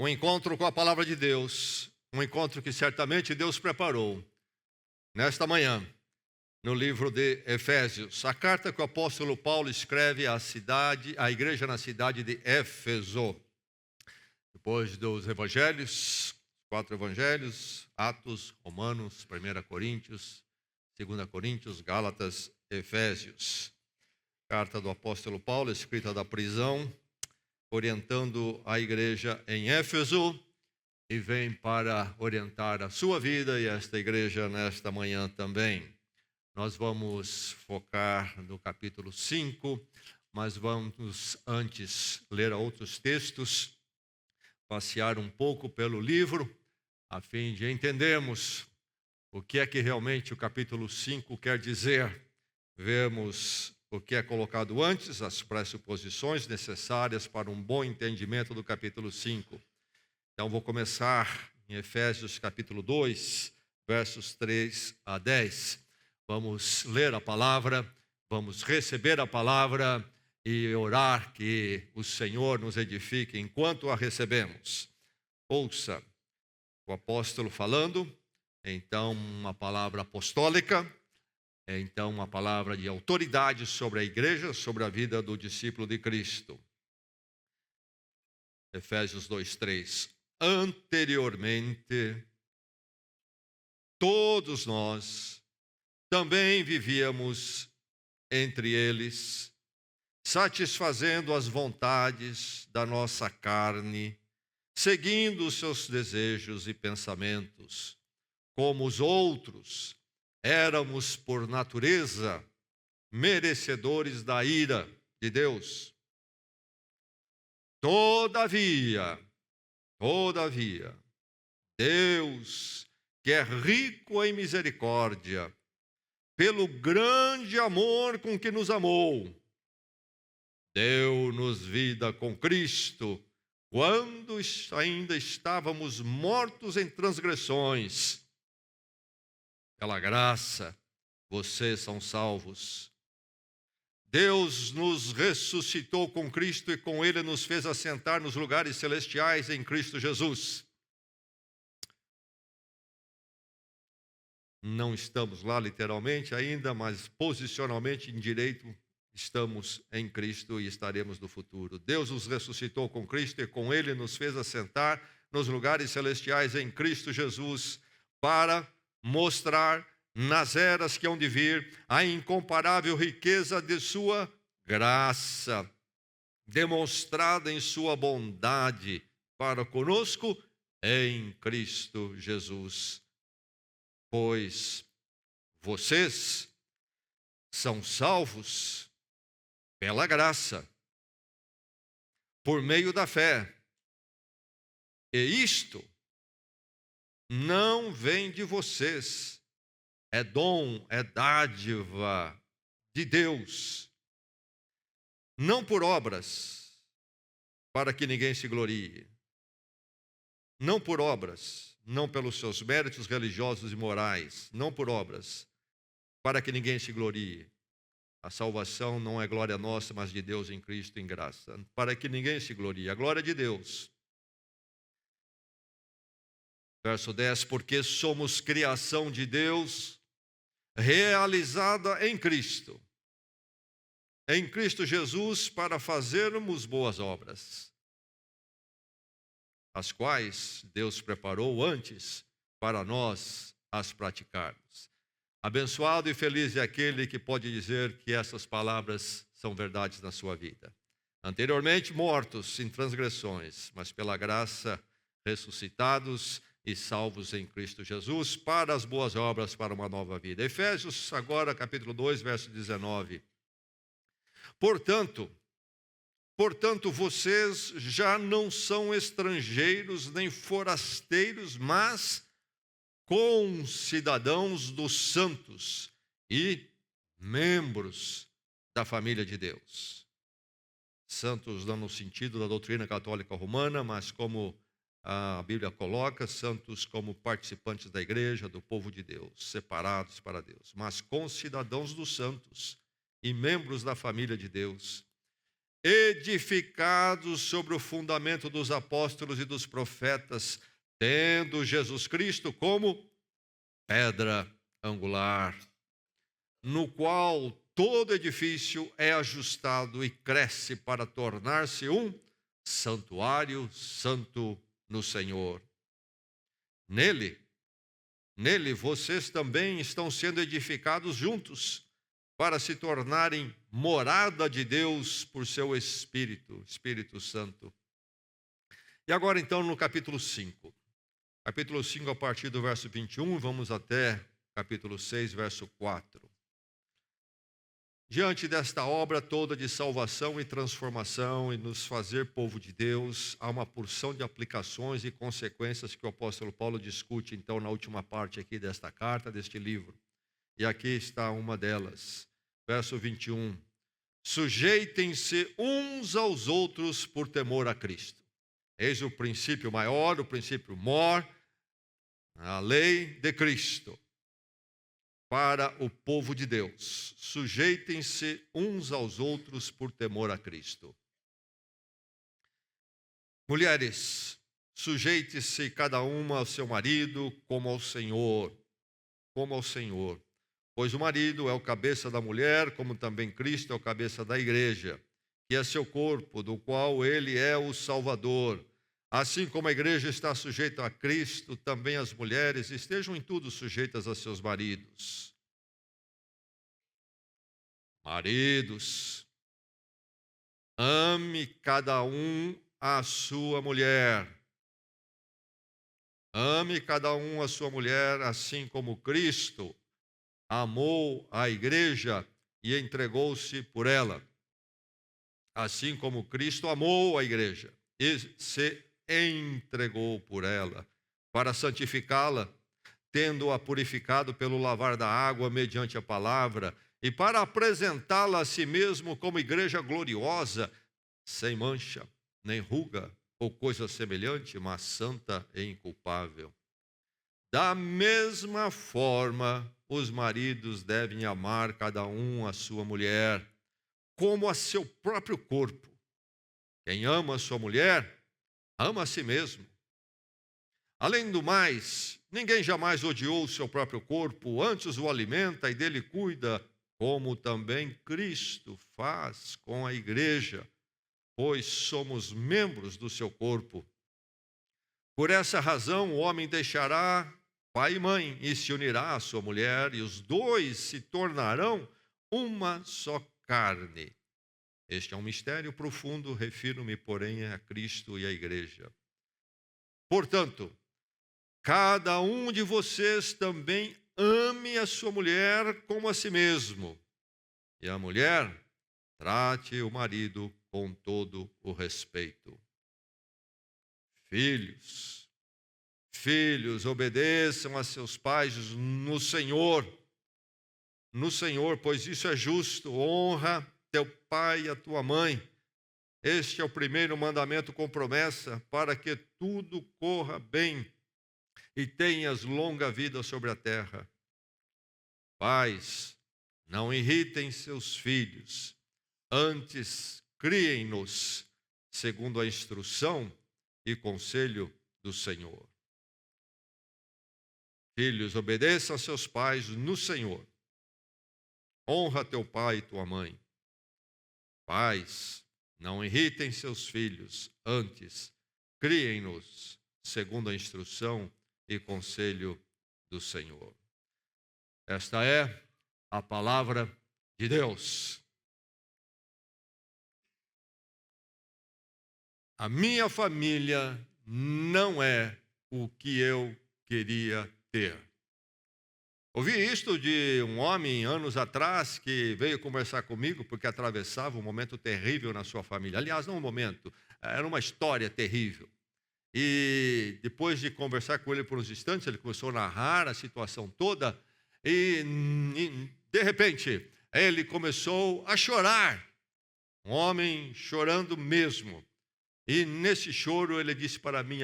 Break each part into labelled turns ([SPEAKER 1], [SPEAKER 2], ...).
[SPEAKER 1] um encontro com a palavra de Deus, um encontro que certamente Deus preparou nesta manhã, no livro de Efésios, a carta que o apóstolo Paulo escreve à igreja na cidade de Éfeso. Depois dos evangelhos, 4 evangelhos, Atos, Romanos, 1 Coríntios, 2 Coríntios, Gálatas, Efésios. Carta do apóstolo Paulo, escrita da prisão, orientando a igreja em Éfeso, e vem para orientar a sua vida e esta igreja nesta manhã também. Nós vamos focar no capítulo 5, mas vamos antes ler outros textos, passear um pouco pelo livro, a fim de entendermos o que é que realmente o capítulo 5 quer dizer. Vemos o que é colocado antes, as pressuposições necessárias para um bom entendimento do capítulo 5. Então, vou começar em Efésios capítulo 2, versos 3 a 10. Vamos ler a palavra, vamos receber a palavra e orar que o Senhor nos edifique enquanto a recebemos. Ouça o apóstolo falando, então uma palavra apostólica, então uma palavra de autoridade sobre a igreja, sobre a vida do discípulo de Cristo. Efésios 2:3. Anteriormente, todos nós também vivíamos entre eles, satisfazendo as vontades da nossa carne, seguindo os seus desejos e pensamentos. Como os outros, éramos por natureza merecedores da ira de Deus. Todavia, Deus, que é rico em misericórdia, pelo grande amor com que nos amou, deu-nos vida com Cristo, quando ainda estávamos mortos em transgressões. Pela graça, vocês são salvos. Deus nos ressuscitou com Cristo e com Ele nos fez assentar nos lugares celestiais em Cristo Jesus. Não estamos lá literalmente ainda, mas posicionalmente em direito estamos em Cristo e estaremos no futuro. Deus nos ressuscitou com Cristo e com Ele nos fez assentar nos lugares celestiais em Cristo Jesus para mostrar nas eras que hão de vir a incomparável riqueza de sua graça, demonstrada em sua bondade para conosco em Cristo Jesus. Pois vocês são salvos pela graça, por meio da fé. E isto não vem de vocês, é dom, é dádiva de Deus, não por obras, para que ninguém se glorie. Não por obras, não pelos seus méritos religiosos e morais, não por obras, para que ninguém se glorie. A salvação não é glória nossa, mas de Deus em Cristo, em graça, para que ninguém se glorie. A glória de Deus. Verso 10, porque somos criação de Deus, realizada em Cristo Jesus, para fazermos boas obras, as quais Deus preparou antes para nós as praticarmos. Abençoado e feliz é aquele que pode dizer que essas palavras são verdades na sua vida. Anteriormente mortos em transgressões, mas pela graça ressuscitados e salvos em Cristo Jesus, para as boas obras, para uma nova vida. Efésios, agora capítulo 2, verso 19. Portanto, vocês já não são estrangeiros nem forasteiros, mas concidadãos dos santos e membros da família de Deus. Santos não no sentido da doutrina católica romana, mas como a Bíblia coloca, santos como participantes da igreja, do povo de Deus, separados para Deus, mas concidadãos dos santos e membros da família de Deus, edificados sobre o fundamento dos apóstolos e dos profetas, tendo Jesus Cristo como pedra angular, no qual todo edifício é ajustado e cresce para tornar-se um santuário santo no Senhor. Nele vocês também estão sendo edificados juntos para se tornarem morada de Deus por seu Espírito Santo. E agora então no capítulo 5. Capítulo 5 a partir do verso 21, vamos até capítulo 6, verso 4. Diante desta obra toda de salvação e transformação e nos fazer povo de Deus, há uma porção de aplicações e consequências que o apóstolo Paulo discute, então, na última parte aqui desta carta, deste livro. E aqui está uma delas, verso 21. Sujeitem-se uns aos outros por temor a Cristo. Eis o princípio maior, o princípio mor, a lei de Cristo. Para o povo de Deus, sujeitem-se uns aos outros por temor a Cristo. Mulheres, sujeite-se cada uma ao seu marido como ao Senhor, pois o marido é o cabeça da mulher, como também Cristo é o cabeça da igreja, que é seu corpo, do qual ele é o Salvador. Assim como a igreja está sujeita a Cristo, também as mulheres estejam em tudo sujeitas a seus maridos. Maridos, ame cada um a sua mulher. Ame cada um a sua mulher, assim como Cristo amou a igreja e entregou-se por ela. Assim como Cristo amou a igreja e se entregou por ela, para santificá-la, tendo-a purificado pelo lavar da água mediante a palavra, e para apresentá-la a si mesmo como igreja gloriosa, sem mancha, nem ruga, ou coisa semelhante, mas santa e inculpável. Da mesma forma, os maridos devem amar cada um a sua mulher, como a seu próprio corpo. Quem ama a sua mulher, ama a si mesmo. Além do mais, ninguém jamais odiou o seu próprio corpo, antes o alimenta e dele cuida, como também Cristo faz com a igreja, pois somos membros do seu corpo. Por essa razão, o homem deixará pai e mãe e se unirá à sua mulher, e os dois se tornarão uma só carne. Este é um mistério profundo, refiro-me, porém, a Cristo e à igreja. Portanto, cada um de vocês também ame a sua mulher como a si mesmo, e a mulher trate o marido com todo o respeito. Filhos, obedeçam a seus pais no Senhor, pois isso é justo. Honra teu pai e a tua mãe. Este é o primeiro mandamento com promessa, para que tudo corra bem e tenhas longa vida sobre a terra. Pais, não irritem seus filhos, antes criem-nos segundo a instrução e conselho do Senhor. Filhos, obedeçam a seus pais no Senhor. Honra teu pai e tua mãe. Pais, não irritem seus filhos, antes criem-nos segundo a instrução e conselho do Senhor. Esta é a palavra de Deus. A minha família não é o que eu queria ter. Ouvi isto de um homem anos atrás que veio conversar comigo porque atravessava um momento terrível na sua família. Aliás, não um momento, era uma história terrível. E depois de conversar com ele por uns instantes, ele começou a narrar a situação toda e de repente, ele começou a chorar. Um homem chorando mesmo. E nesse choro ele disse para mim,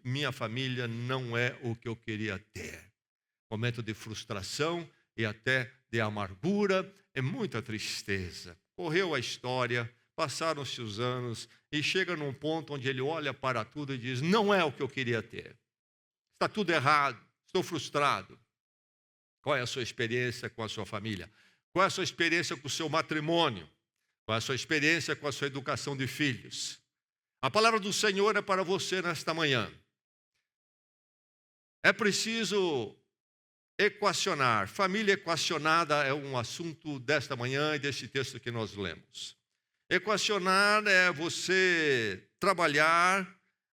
[SPEAKER 1] minha família não é o que eu queria ter. Momento de frustração e até de amargura e muita tristeza. Correu a história, passaram-se os anos e chega num ponto onde ele olha para tudo e diz: não é o que eu queria ter. Está tudo errado, estou frustrado. Qual é a sua experiência com a sua família? Qual é a sua experiência com o seu matrimônio? Qual é a sua experiência com a sua educação de filhos? A palavra do Senhor é para você nesta manhã. É preciso equacionar. Família equacionada é um assunto desta manhã e deste texto que nós lemos. Equacionar é você trabalhar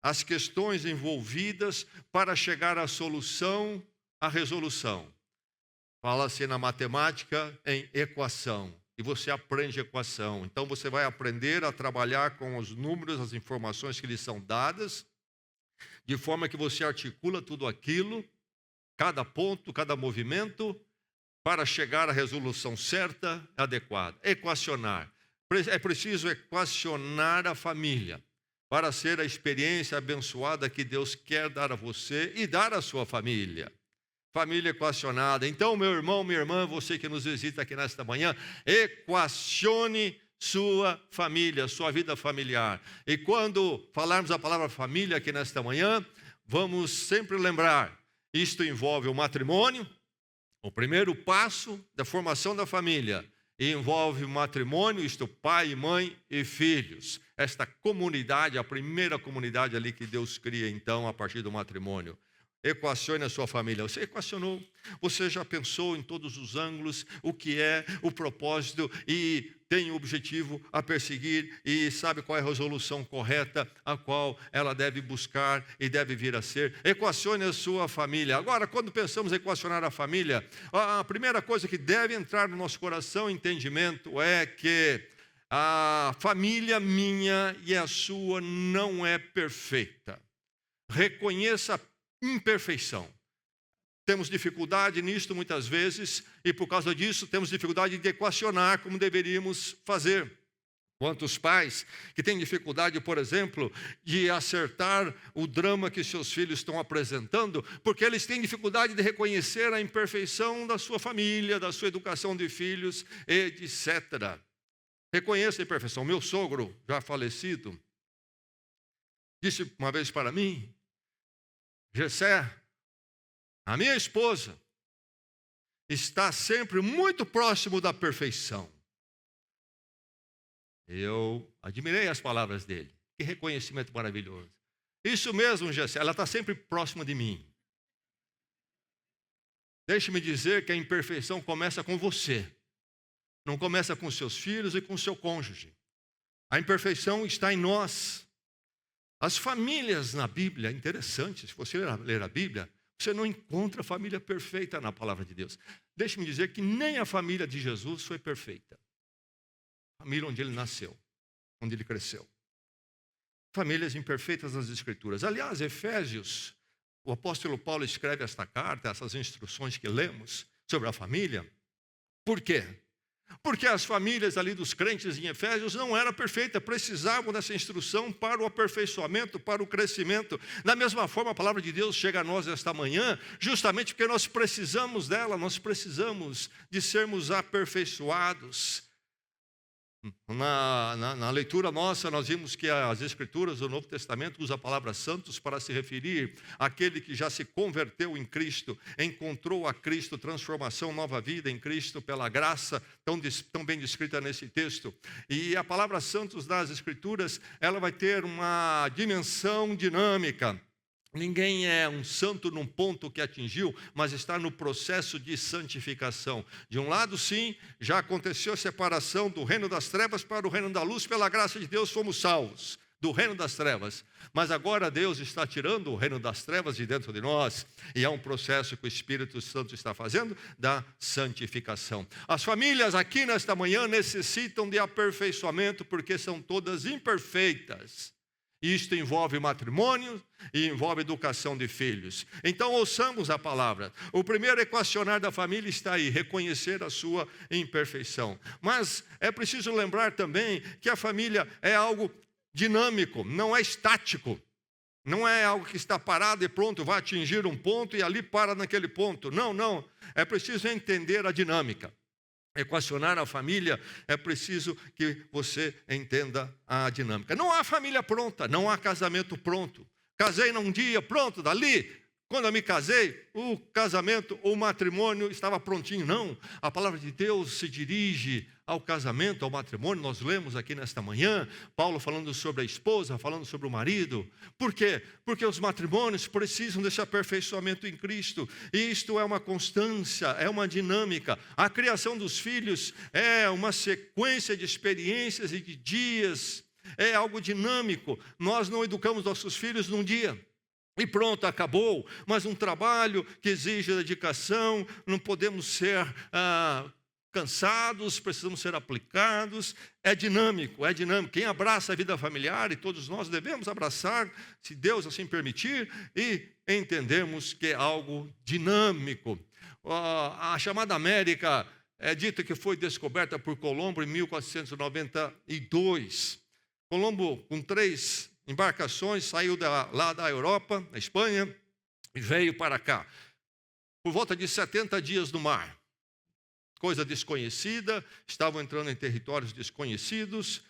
[SPEAKER 1] as questões envolvidas para chegar à solução, à resolução. Fala-se na matemática em equação. E você aprende equação. Então você vai aprender a trabalhar com os números, as informações que lhe são dadas, de forma que você articula tudo aquilo, cada ponto, cada movimento, para chegar à resolução certa, adequada. Equacionar. É preciso equacionar a família para ser a experiência abençoada que Deus quer dar a você e dar à sua família. Família equacionada. Então, meu irmão, minha irmã, você que nos visita aqui nesta manhã, equacione sua família, sua vida familiar. E quando falarmos a palavra família aqui nesta manhã, vamos sempre lembrar, isto envolve o matrimônio, o primeiro passo da formação da família, e envolve o matrimônio, isto pai, mãe e filhos. Esta comunidade, a primeira comunidade ali que Deus cria então a partir do matrimônio. Equacione a sua família. Você equacionou? Você já pensou em todos os ângulos o que é o propósito e tem o objetivo a perseguir e sabe qual é a resolução correta a qual ela deve buscar e deve vir a ser? Equacione a sua família. Agora, quando pensamos em equacionar a família, a primeira coisa que deve entrar no nosso coração, entendimento, é que a família minha e a sua não é perfeita. Reconheça a imperfeição. Temos dificuldade nisto muitas vezes e por causa disso temos dificuldade de equacionar como deveríamos fazer. Quantos pais que têm dificuldade, por exemplo, de acertar o drama que seus filhos estão apresentando, porque eles têm dificuldade de reconhecer a imperfeição da sua família, da sua educação de filhos, etc. Reconheça a imperfeição. Meu sogro, já falecido, disse uma vez para mim: Gessé, a minha esposa está sempre muito próximo da perfeição. Eu admirei as palavras dele. Que reconhecimento maravilhoso. Isso mesmo, Gessé, ela está sempre próxima de mim. Deixe-me dizer que a imperfeição começa com você. Não começa com seus filhos e com seu cônjuge. A imperfeição está em nós. As famílias na Bíblia, interessante, se você ler a Bíblia, você não encontra família perfeita na palavra de Deus. Deixe-me dizer que nem a família de Jesus foi perfeita. A família onde ele nasceu, onde ele cresceu. Famílias imperfeitas nas Escrituras. Aliás, Efésios, o apóstolo Paulo escreve esta carta, essas instruções que lemos sobre a família. Por quê? Porque as famílias ali dos crentes em Efésios não eram perfeitas, precisavam dessa instrução para o aperfeiçoamento, para o crescimento. Da mesma forma, a palavra de Deus chega a nós esta manhã, justamente porque nós precisamos dela, nós precisamos de sermos aperfeiçoados. Na leitura nossa, nós vimos que as Escrituras do Novo Testamento usam a palavra santos para se referir àquele que já se converteu em Cristo, encontrou a Cristo, transformação, nova vida em Cristo, pela graça, tão bem descrita nesse texto. E a palavra santos das Escrituras, ela vai ter uma dimensão dinâmica. Ninguém é um santo num ponto que atingiu, mas está no processo de santificação. De um lado, sim, já aconteceu a separação do reino das trevas para o reino da luz. Pela graça de Deus fomos salvos do reino das trevas. Mas agora Deus está tirando o reino das trevas de dentro de nós. E é um processo que o Espírito Santo está fazendo da santificação. As famílias aqui nesta manhã necessitam de aperfeiçoamento porque são todas imperfeitas. Isto envolve matrimônio e envolve educação de filhos. Então, ouçamos a palavra. O primeiro equacionar da família está aí, reconhecer a sua imperfeição. Mas é preciso lembrar também que a família é algo dinâmico, não é estático. Não é algo que está parado e pronto, vai atingir um ponto e ali para naquele ponto. Não, não. É preciso entender a dinâmica. equacionar a família, é preciso que você entenda a dinâmica. Não há família pronta, não há casamento pronto. Casei num dia, pronto, dali. Quando eu me casei, o casamento, o matrimônio estava prontinho. Não, a palavra de Deus se dirige ao casamento, ao matrimônio. Nós lemos aqui nesta manhã, Paulo falando sobre a esposa, falando sobre o marido. Por quê? Porque os matrimônios precisam desse aperfeiçoamento em Cristo. E isto é uma constância, é uma dinâmica. A criação dos filhos é uma sequência de experiências e de dias. É algo dinâmico. Nós não educamos nossos filhos num dia. E pronto, acabou, mas um trabalho que exige dedicação, não podemos ser cansados, precisamos ser aplicados, é dinâmico. Quem abraça a vida familiar, e todos nós devemos abraçar, se Deus assim permitir, e entendemos que é algo dinâmico. A chamada América é dita que foi descoberta por Colombo em 1492. Colombo, com 3 embarcações, saiu lá da Europa, da Espanha, e veio para cá. Por volta de 70 dias no mar. Coisa desconhecida, estavam entrando em territórios desconhecidos,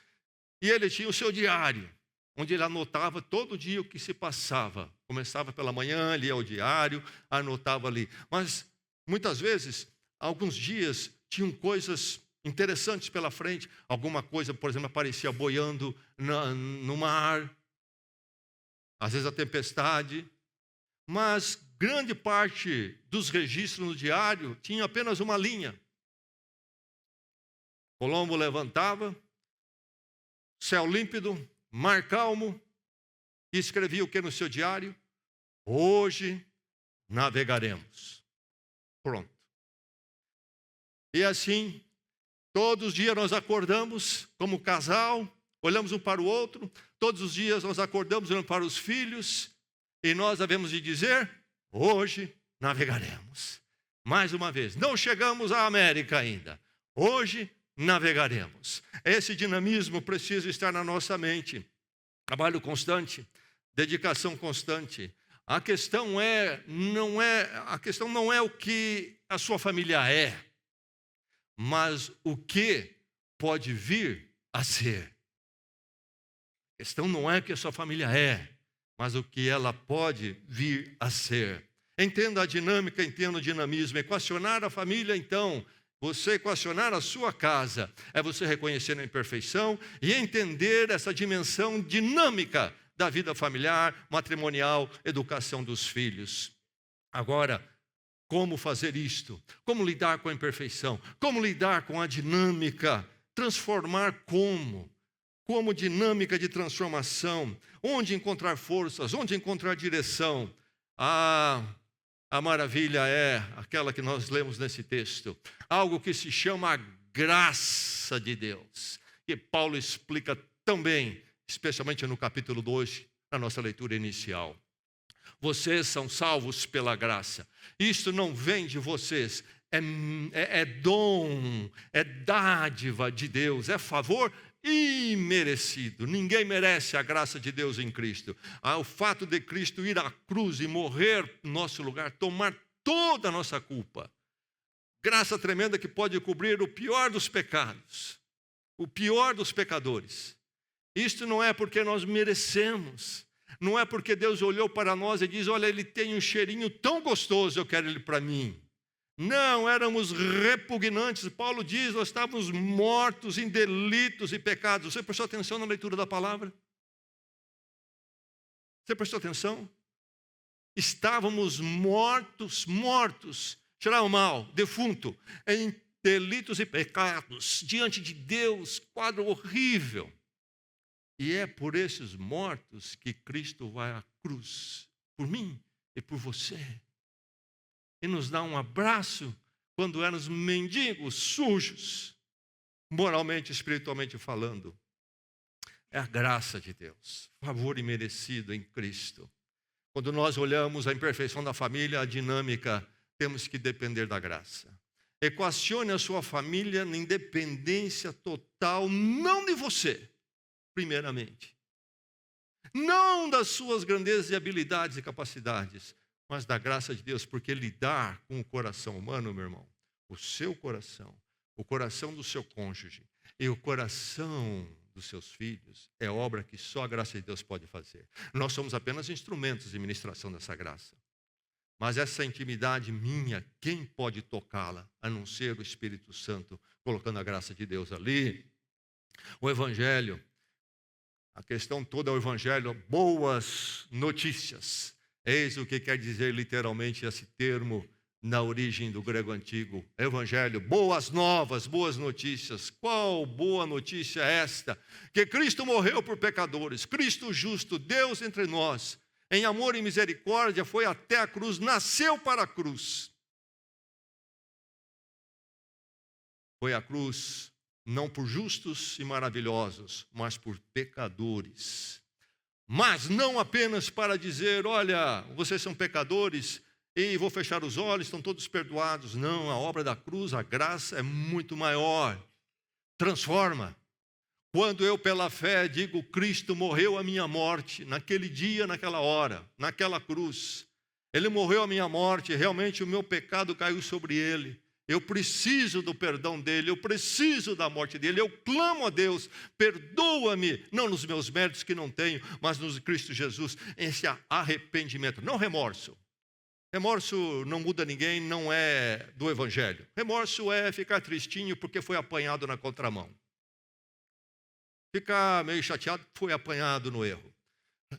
[SPEAKER 1] e ele tinha o seu diário, onde ele anotava todo dia o que se passava. Começava pela manhã, lia o diário, anotava ali. Mas, muitas vezes, alguns dias, tinham coisas interessantes pela frente. Alguma coisa, por exemplo, aparecia boiando no mar. Às vezes a tempestade, mas grande parte dos registros no diário tinha apenas uma linha. Colombo levantava, céu límpido, mar calmo, e escrevia o que no seu diário? Hoje navegaremos. Pronto. E assim, todos os dias nós acordamos como casal, olhamos um para o outro, todos os dias nós acordamos olhando para os filhos, e nós devemos de dizer, hoje navegaremos. Mais uma vez, não chegamos à América ainda, hoje navegaremos. Esse dinamismo precisa estar na nossa mente. Trabalho constante, dedicação constante. A questão não é o que a sua família é, mas o que pode vir a ser. A questão não é o que a sua família é, mas o que ela pode vir a ser. Entenda a dinâmica, entenda o dinamismo. Equacionar a família, então, você equacionar a sua casa, é você reconhecer a imperfeição e entender essa dimensão dinâmica da vida familiar, matrimonial, educação dos filhos. Agora, como fazer isto? Como lidar com a imperfeição? Como lidar com a dinâmica? Transformar como? Como dinâmica de transformação? Onde encontrar forças? Onde encontrar direção? A maravilha é aquela que nós lemos nesse texto. Algo que se chama a graça de Deus. E Paulo explica também, especialmente no capítulo 2, na nossa leitura inicial. Vocês são salvos pela graça. Isto não vem de vocês. É dom, é dádiva de Deus, é favor imerecido. Ninguém merece a graça de Deus em Cristo. O fato de Cristo ir à cruz e morrer no nosso lugar, tomar toda a nossa culpa. Graça tremenda que pode cobrir o pior dos pecados, o pior dos pecadores. Isto não é porque nós merecemos, não é porque Deus olhou para nós e diz, olha, ele tem um cheirinho tão gostoso, eu quero ele para mim. Não, éramos repugnantes. Paulo diz, nós estávamos mortos em delitos e pecados. Você prestou atenção na leitura da palavra? Você prestou atenção? Estávamos mortos, cheirava mal, defunto, em delitos e pecados, diante de Deus, quadro horrível. E é por esses mortos que Cristo vai à cruz, por mim e por você. E nos dá um abraço quando éramos mendigos, sujos, moralmente, espiritualmente falando. É a graça de Deus, favor imerecido em Cristo. Quando nós olhamos a imperfeição da família, a dinâmica, temos que depender da graça. Equacione a sua família em dependência total, não de você, primeiramente. Não das suas grandezas e habilidades e capacidades, mas da graça de Deus, porque lidar com o coração humano, meu irmão, o seu coração, o coração do seu cônjuge e o coração dos seus filhos é obra que só a graça de Deus pode fazer. Nós somos apenas instrumentos de ministração dessa graça. Mas essa intimidade minha, quem pode tocá-la, a não ser o Espírito Santo, colocando a graça de Deus ali? O Evangelho, a questão toda é o Evangelho, boas notícias. Eis o que quer dizer literalmente esse termo na origem do grego antigo. Evangelho, boas novas, boas notícias. Qual boa notícia é esta? Que Cristo morreu por pecadores, Cristo justo, Deus entre nós, em amor e misericórdia, foi até a cruz, nasceu para a cruz. Foi a cruz não por justos e maravilhosos, mas por pecadores. Mas não apenas para dizer, olha, vocês são pecadores e vou fechar os olhos, estão todos perdoados. Não, a obra da cruz, a graça é muito maior. Transforma. Quando eu, pela fé, digo, Cristo morreu a minha morte, naquele dia, naquela hora, naquela cruz. Ele morreu a minha morte, realmente o meu pecado caiu sobre ele. Eu preciso do perdão dele, eu preciso da morte dele. Eu clamo a Deus, perdoa-me, não nos meus méritos que não tenho, mas nos Cristo Jesus, esse arrependimento, não remorso. Remorso não muda ninguém, não é do Evangelho. Remorso é ficar tristinho porque foi apanhado na contramão. Ficar meio chateado porque foi apanhado no erro.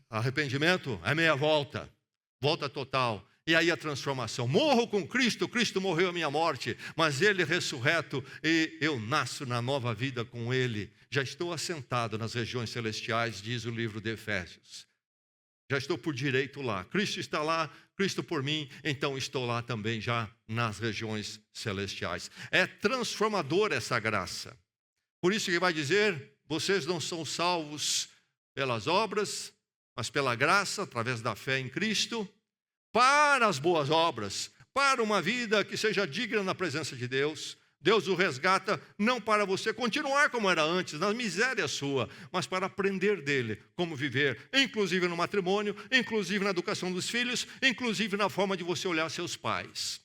[SPEAKER 1] Arrependimento é meia volta, volta total. E aí a transformação. Morro com Cristo, Cristo morreu a minha morte, mas Ele ressurreto e eu nasço na nova vida com Ele. Já estou assentado nas regiões celestiais, diz o livro de Efésios. Já estou por direito lá. Cristo está lá, Cristo por mim, então estou lá também já nas regiões celestiais. É transformador essa graça. Por isso que vai dizer, vocês não são salvos pelas obras, mas pela graça, através da fé em Cristo, para as boas obras, para uma vida que seja digna na presença de Deus. Deus o resgata não para você continuar como era antes, na miséria sua, mas para aprender dele como viver, inclusive no matrimônio, inclusive na educação dos filhos, inclusive na forma de você olhar seus pais.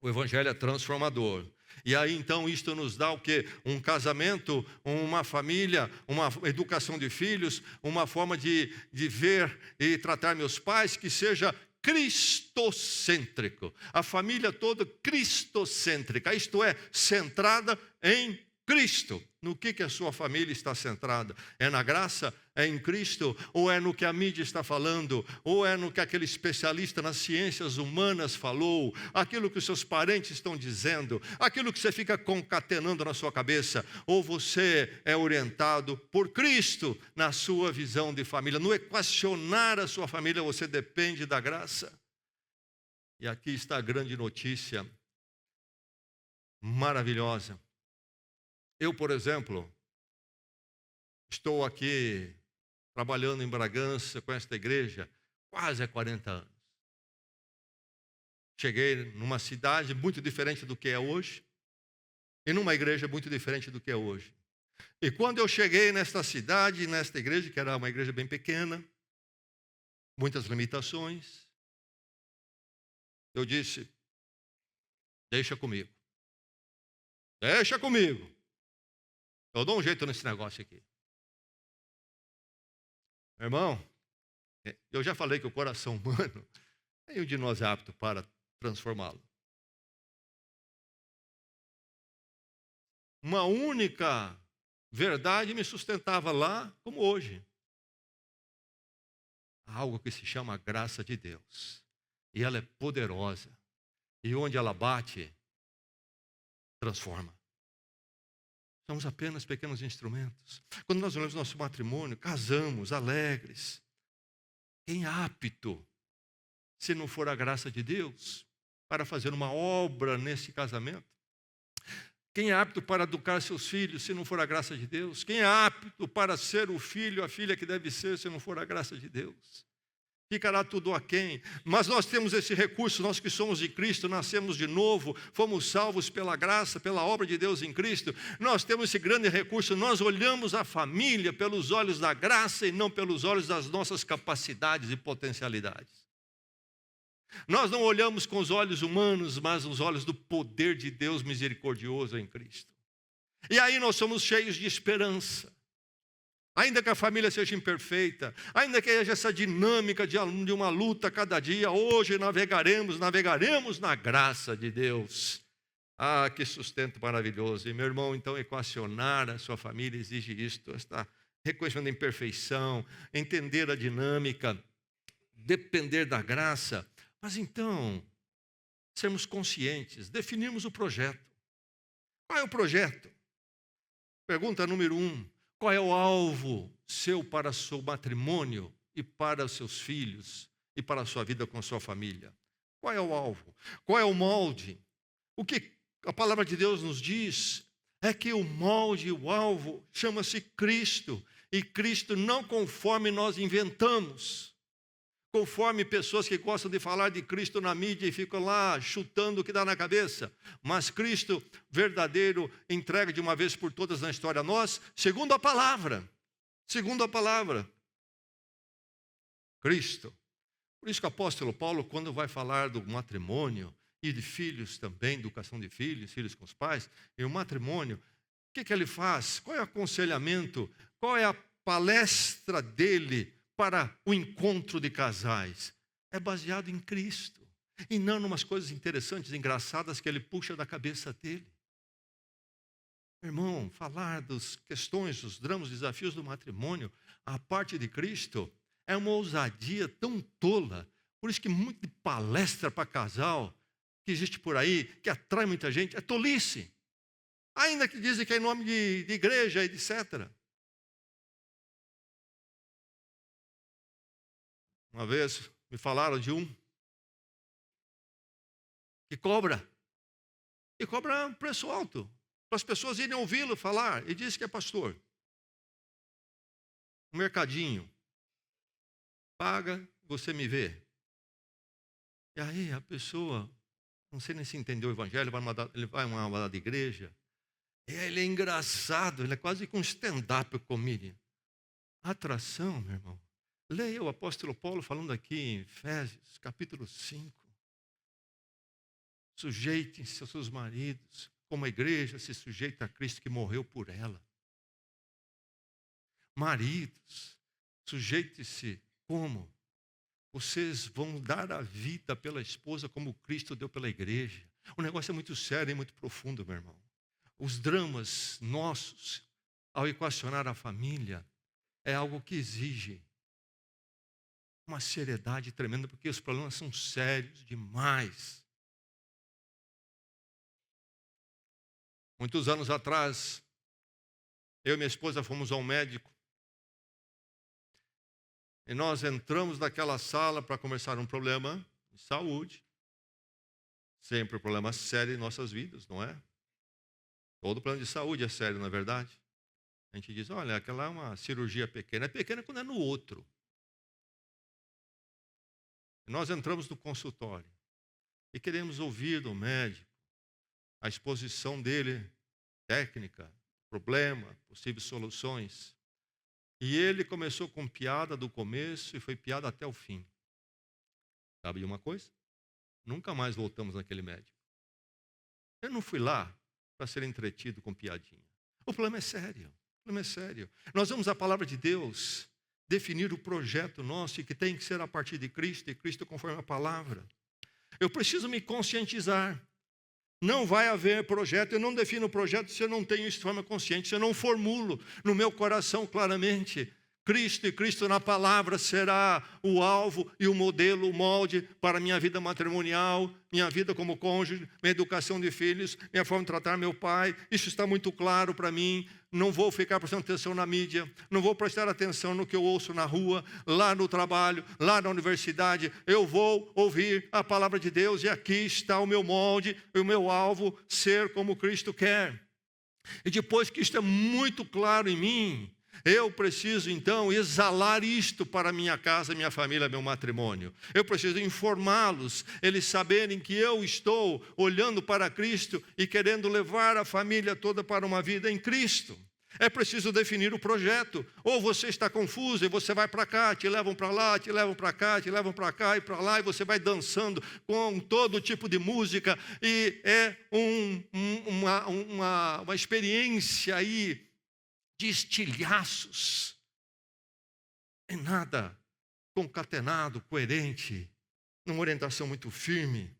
[SPEAKER 1] O Evangelho é transformador. E aí então isto nos dá o quê? Um casamento, uma família, uma educação de filhos, uma forma de ver e tratar meus pais que seja cristocêntrico. A família toda cristocêntrica, isto é, centrada em Cristo. No que a sua família está centrada? É na graça? É em Cristo? Ou é no que a mídia está falando? Ou é no que aquele especialista nas ciências humanas falou? Aquilo que os seus parentes estão dizendo? Aquilo que você fica concatenando na sua cabeça? Ou você é orientado por Cristo na sua visão de família? No equacionar a sua família, você depende da graça? E aqui está a grande notícia maravilhosa. Eu, por exemplo, estou aqui trabalhando em Bragança com esta igreja quase há 40 anos. Cheguei numa cidade muito diferente do que é hoje e numa igreja muito diferente do que é hoje. E quando eu cheguei nesta cidade, nesta igreja, que era uma igreja bem pequena, muitas limitações, eu disse, deixa comigo. Deixa comigo. Eu dou um jeito nesse negócio aqui. Irmão, eu já falei que o coração humano, nenhum de nós é apto para transformá-lo. Uma única verdade me sustentava lá como hoje. Algo que se chama graça de Deus. E ela é poderosa. E onde ela bate, transforma. Somos apenas pequenos instrumentos. Quando nós olhamos nosso matrimônio, casamos, alegres. Quem é apto, se não for a graça de Deus, para fazer uma obra nesse casamento? Quem é apto para educar seus filhos, se não for a graça de Deus? Quem é apto para ser o filho, a filha que deve ser, se não for a graça de Deus? Ficará tudo aquém. Mas nós temos esse recurso, nós que somos de Cristo, nascemos de novo, fomos salvos pela graça, pela obra de Deus em Cristo. Nós temos esse grande recurso, nós olhamos a família pelos olhos da graça e não pelos olhos das nossas capacidades e potencialidades. Nós não olhamos com os olhos humanos, mas os olhos do poder de Deus misericordioso em Cristo. E aí nós somos cheios de esperança. Ainda que a família seja imperfeita, ainda que haja essa dinâmica de uma luta cada dia, hoje navegaremos na graça de Deus. Ah, que sustento maravilhoso. E meu irmão, então equacionar a sua família exige isto, esta reconhecimento da imperfeição, entender a dinâmica, depender da graça. Mas então, sermos conscientes, definirmos o projeto. Qual é o projeto? Pergunta número 1. Qual é o alvo seu para o seu matrimônio e para os seus filhos e para a sua vida com a sua família? Qual é o alvo? Qual é o molde? O que a palavra de Deus nos diz é que o molde, o alvo, chama-se Cristo. E Cristo não conforme nós inventamos, conforme pessoas que gostam de falar de Cristo na mídia e ficam lá chutando o que dá na cabeça. Mas Cristo verdadeiro, entregue de uma vez por todas na história a nós, segundo a palavra. Segundo a palavra. Cristo. Por isso que o apóstolo Paulo, quando vai falar do matrimônio e de filhos também, educação de filhos, filhos com os pais, e o matrimônio, o que ele faz? Qual é o aconselhamento? Qual é a palestra dele para o encontro de casais? É baseado em Cristo. E não em umas coisas interessantes, engraçadas que ele puxa da cabeça dele. Irmão, falar das questões, dos dramas, desafios do matrimônio, a parte de Cristo, é uma ousadia tão tola. Por isso que muita palestra para casal que existe por aí, que atrai muita gente, é tolice. Ainda que dizem que é em nome de igreja, etc. Uma vez me falaram de um que cobra um preço alto para as pessoas irem ouvi-lo falar, e diz que é pastor. Um mercadinho. Paga, você me vê. E aí a pessoa, não sei nem se entendeu o evangelho, ele vai a uma balada de igreja, e ele é engraçado, ele é quase com um stand-up comigo. Atração, meu irmão. Leia o apóstolo Paulo falando aqui em Efésios, capítulo 5. Sujeitem-se aos seus maridos, como a igreja se sujeita a Cristo que morreu por ela. Maridos, sujeitem-se como? Vocês vão dar a vida pela esposa como Cristo deu pela igreja. O negócio é muito sério e muito profundo, meu irmão. Os dramas nossos, ao equacionar a família, é algo que exige uma seriedade tremenda, porque os problemas são sérios demais. Muitos anos atrás, eu e minha esposa fomos ao médico. E nós entramos naquela sala para conversar um problema de saúde. Sempre um problema sério em nossas vidas, não é? Todo plano de saúde é sério, não é verdade? A gente diz, olha, aquela é uma cirurgia pequena. É pequena quando é no outro. E nós entramos no consultório e queremos ouvir do médico a exposição dele, técnica, problema, possíveis soluções. E ele começou com piada do começo e foi piada até o fim. Sabe de uma coisa? Nunca mais voltamos naquele médico. Eu não fui lá para ser entretido com piadinha. O problema é sério. O problema é sério. Nós vamos à palavra de Deus definir o projeto nosso e que tem que ser a partir de Cristo, e Cristo conforme a palavra. Eu preciso me conscientizar. Não vai haver projeto, eu não defino o projeto se eu não tenho isso de forma consciente, se eu não formulo no meu coração claramente. Cristo e Cristo na palavra será o alvo e o modelo, o molde para a minha vida matrimonial, minha vida como cônjuge, minha educação de filhos, minha forma de tratar meu pai. Isso está muito claro para mim. Não vou ficar prestando atenção na mídia, não vou prestar atenção no que eu ouço na rua, lá no trabalho, lá na universidade. Eu vou ouvir a palavra de Deus e aqui está o meu molde e o meu alvo, ser como Cristo quer. E depois que isto é muito claro em mim, eu preciso, então, exalar isto para minha casa, minha família, meu matrimônio. Eu preciso informá-los, eles saberem que eu estou olhando para Cristo e querendo levar a família toda para uma vida em Cristo. É preciso definir o projeto. Ou você está confuso e você vai para cá, te levam para lá, te levam para cá, te levam para cá e para lá, e você vai dançando com todo tipo de música, e é uma experiência aí de estilhaços. É nada concatenado, coerente, numa orientação muito firme.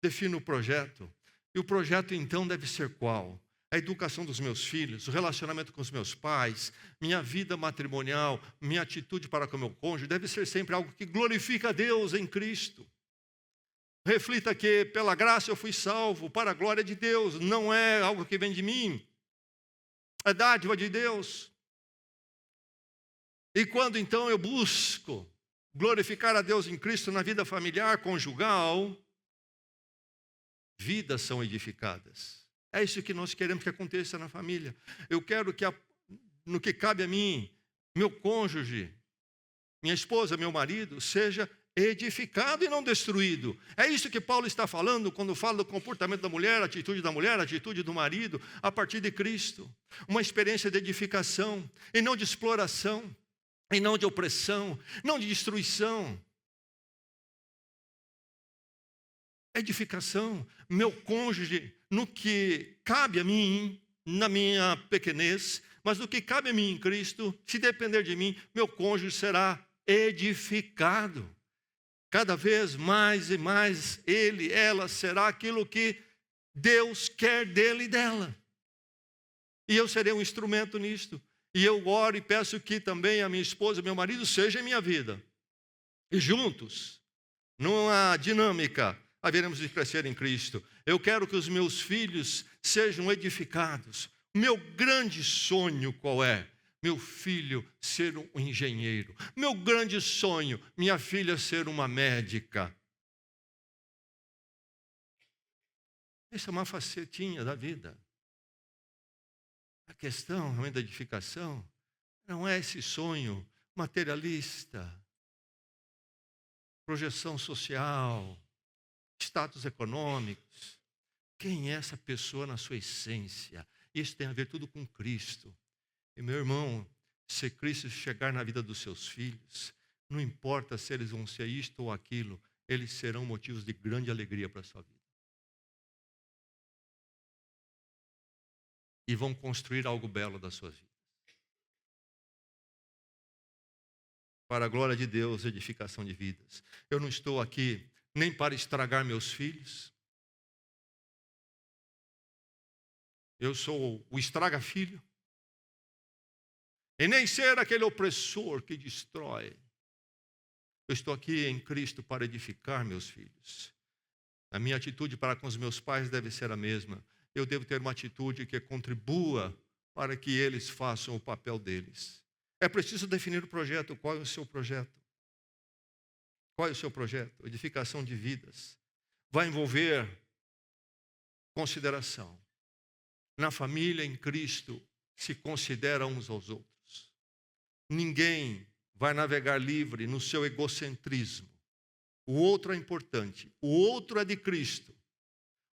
[SPEAKER 1] Defina o projeto. E o projeto, então, deve ser qual? A educação dos meus filhos, o relacionamento com os meus pais, minha vida matrimonial, minha atitude para com o meu cônjuge, deve ser sempre algo que glorifica a Deus em Cristo. Reflita que, pela graça, eu fui salvo, para a glória de Deus, não é algo que vem de mim, é dádiva de Deus. E quando, então, eu busco glorificar a Deus em Cristo na vida familiar, conjugal, vidas são edificadas. É isso que nós queremos que aconteça na família. Eu quero que, no que cabe a mim, meu cônjuge, minha esposa, meu marido, seja edificado e não destruído. É isso que Paulo está falando quando fala do comportamento da mulher, atitude do marido, a partir de Cristo. Uma experiência de edificação e não de exploração, e não de opressão, não de destruição. Edificação, meu cônjuge, no que cabe a mim, na minha pequenez, mas no que cabe a mim em Cristo, se depender de mim, meu cônjuge será edificado. Cada vez mais e mais ele, ela será aquilo que Deus quer dele e dela. E eu serei um instrumento nisto. E eu oro e peço que também a minha esposa, meu marido, seja em minha vida. E juntos, numa dinâmica, haveremos de crescer em Cristo. Eu quero que os meus filhos sejam edificados. Meu grande sonho qual é? Meu filho ser um engenheiro. Meu grande sonho, minha filha ser uma médica. Essa é uma facetinha da vida. A questão realmente da edificação não é esse sonho materialista, projeção social, status econômicos. Quem é essa pessoa na sua essência? Isso tem a ver tudo com Cristo. E meu irmão, se Cristo chegar na vida dos seus filhos, não importa se eles vão ser isto ou aquilo, eles serão motivos de grande alegria para a sua vida. E vão construir algo belo da sua vida. Para a glória de Deus, edificação de vidas. Eu não estou aqui nem para estragar meus filhos. Eu sou o estraga-filho. E nem ser aquele opressor que destrói. Eu estou aqui em Cristo para edificar meus filhos. A minha atitude para com os meus pais deve ser a mesma. Eu devo ter uma atitude que contribua para que eles façam o papel deles. É preciso definir o projeto. Qual é o seu projeto? Qual é o seu projeto? Edificação de vidas. Vai envolver consideração. Na família, em Cristo, se considera uns aos outros. Ninguém vai navegar livre no seu egocentrismo. O outro é importante. O outro é de Cristo.